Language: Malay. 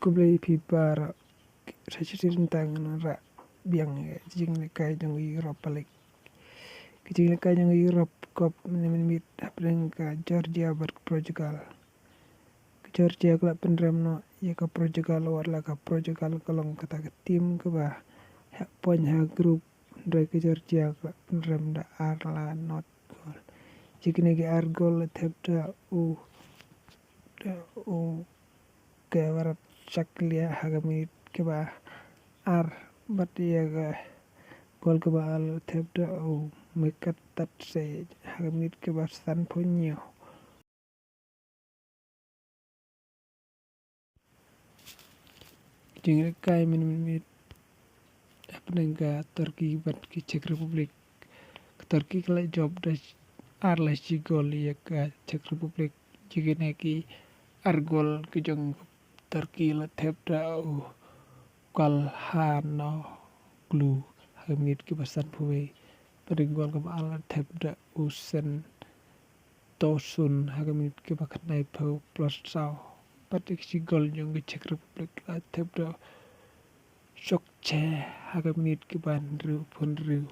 Kublai Pipara tentang ra biang jing lekai jong Europe balik jing lekai jong Europe kop mit apeng ka Georgia ber Portugal Georgia kala penrem no ya ka Portugal warla ka Portugal kalong kata ke tim ke ba poin ha grup dari ke Georgia kala penrem da arla not gol jikine ke argol tepda u ke warat saklia hagamit ke ba ar bat ya ga gol ke ba al tepda u mekat tat se hagamit ke ba stan ponyo jing kai mit apeng ka Turki bat ke Czech Republic Turki kala job da arla si gol ya ka Czech Republic jikine ki argol ke jong Turki la tepda u kal hano glu hagamit ke basan puwe pada gol ke ba al tepda usen tosun hagamit ke ba kanai pau plus sao pada si gol jong ke Czech Republic la tepda Sokche hagamit ke ban ru pun ru